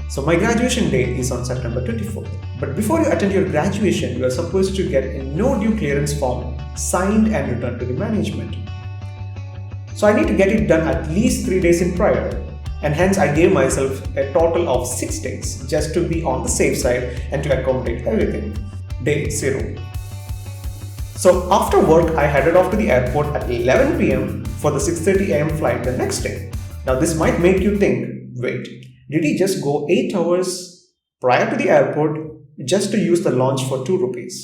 So my graduation day is on September 24th. But before you attend your graduation, you are supposed to get a no due clearance form signed and returned to the management. So I need to get it done at least 3 days in prior, and hence I gave myself a total of 6 days just to be on the safe side and to accommodate everything. Day 0. So after work, I headed off to the airport at 11 p.m. for the 6:30 a.m. flight the next day. Now this might make you think, wait, did he just go 8 hours prior to the airport just to use the launch for 2 rupees?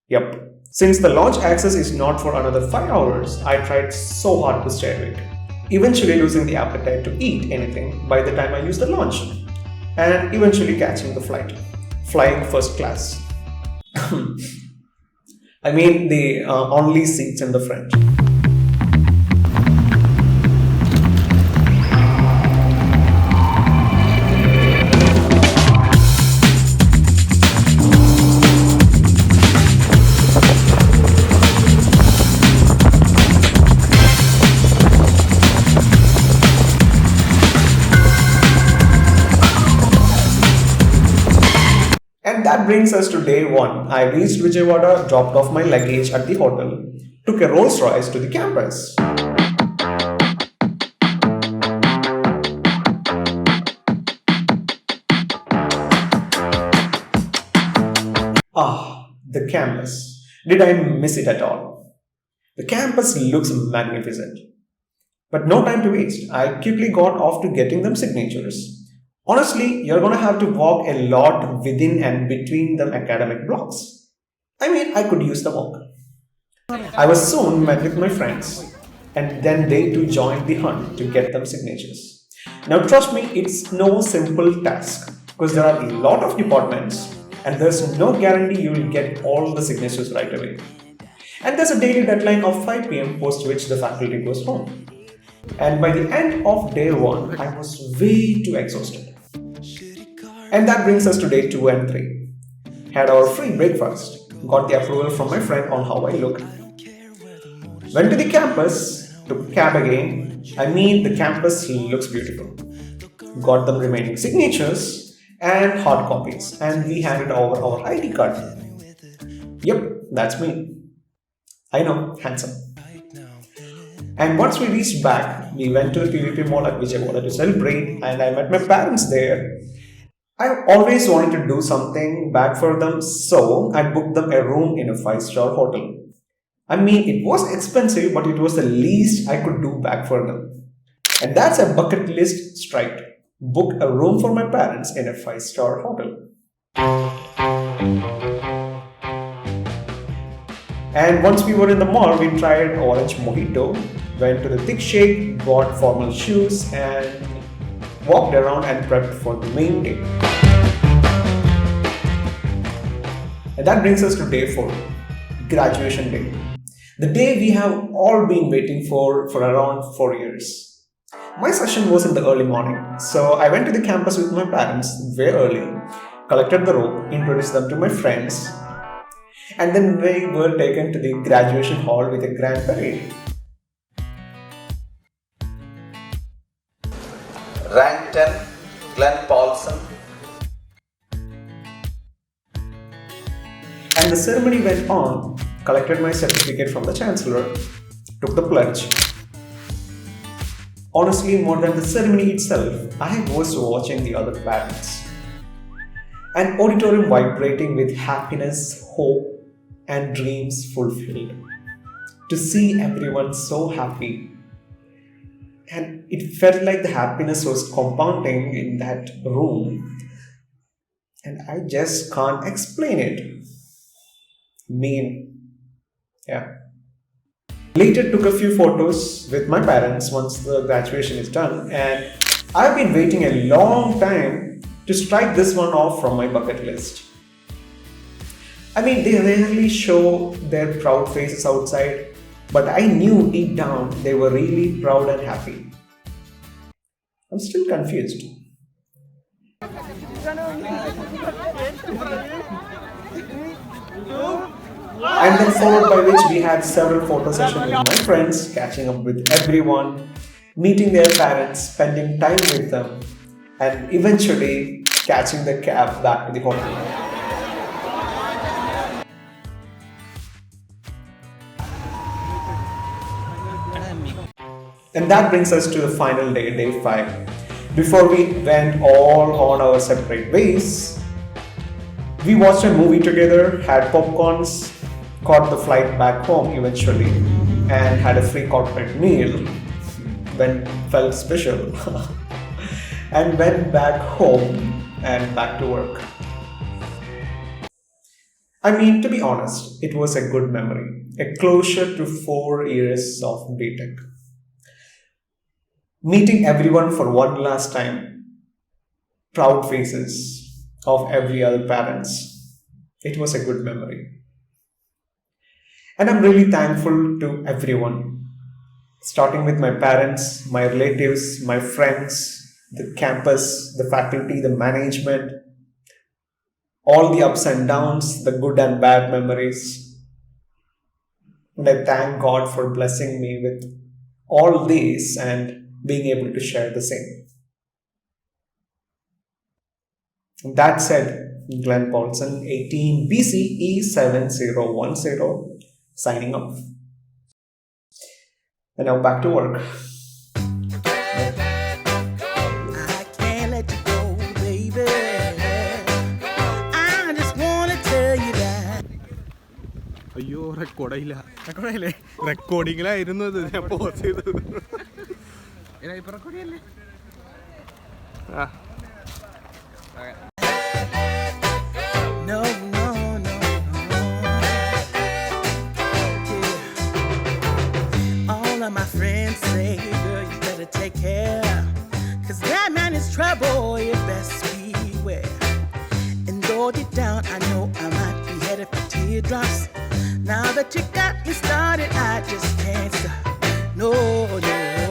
Yep. Since the launch access is not for another 5 hours, I tried so hard to stay awake, eventually losing the appetite to eat anything by the time I used the launch, and eventually catching the flight, flying first class. I mean the only seats in the front. And that brings us to day 1. I reached Vijayawada, dropped off my luggage at the hotel, took a Rolls Royce to the campus. The campus. Did I miss it at all? The campus looks magnificent. But no time to waste. I quickly got off to getting them signatures. Honestly, you're gonna have to walk a lot within and between the academic blocks. I mean, I could use the walk. I was soon met with my friends, and then they too joined the hunt to get them signatures. Now trust me, it's no simple task because there are a lot of departments and there's no guarantee you will get all the signatures right away. And there's a daily deadline of 5 p.m. post which the faculty goes home. And by the end of day 1, I was way too exhausted. And that brings us to day 2 and 3. Had our free breakfast, got the approval from my friend on how I look. Went to the campus, took a cab again. I mean, the campus looks beautiful. Got them remaining signatures and hard copies, and we handed over our ID card. Yep, that's me. I know, handsome. And once we reached back, we went to the VIT-AP mall at Vijayawada to celebrate, and I met my parents there. I always wanted to do something back for them, so I booked them a room in a 5-star hotel. I mean, it was expensive, but it was the least I could do back for them. And that's a bucket list strike. Book a room for my parents in a 5-star hotel. And once we were in the mall, we tried orange mojito, went to the thick shake, bought formal shoes, and walked around and prepped for the main day. And that brings us to day 4, graduation day. The day we have all been waiting for around 4 years. My session was in the early morning, so I went to the campus with my parents way early, collected the rope, introduced them to my friends, and then we were taken to the graduation hall with a grand parade. Rank 10, Glenn Paulson. And the ceremony went on, collected my certificate from the chancellor, took the pledge. Honestly, more than the ceremony itself, I was watching the other parents. An auditorium vibrating with happiness, hope, and dreams fulfilled. To see everyone so happy. And it felt like the happiness was compounding in that room. And I just can't explain it. Yeah. Later took a few photos with my parents once the graduation is done, and I've been waiting a long time to strike this one off from my bucket list. I mean, they rarely show their proud faces outside, but I knew deep down they were really proud and happy. I'm still confused. And then followed by which we had several photo sessions with my friends, catching up with everyone, meeting their parents, spending time with them, and eventually catching the cab back to the hotel. And that brings us to the final day, day 5. Before we went all on our separate ways, we watched a movie together, had popcorns, caught the flight back home eventually, and had a free corporate meal when felt special. And went back home and back to work. I mean, to be honest, it was a good memory, a closure to 4 years of BTech. Meeting everyone for one last time, proud faces of every other parents. It was a good memory. And I'm really thankful to everyone, starting with my parents, my relatives, my friends, the campus, the faculty, the management, all the ups and downs, the good and bad memories. And I thank God for blessing me with all these and being able to share the same. That said, Glenn Paulson, 18 BCE 7010, signing off. And now back to work. I can't let you go, baby. I just wanna tell you that. അയ്യോ റെക്കോർഡായില്ലേ റെക്കോർഡിങ്ങിലായിരുന്നു ഇത് ഞാൻ pose ചെയ്തത് ആ No, no, no, no. Yeah. All of my friends say, girl, you better take care. Cause that man is trouble, you best beware. And though deep down, I know I might be headed for teardrops. Now that you got me started, I just can't stop. No, no.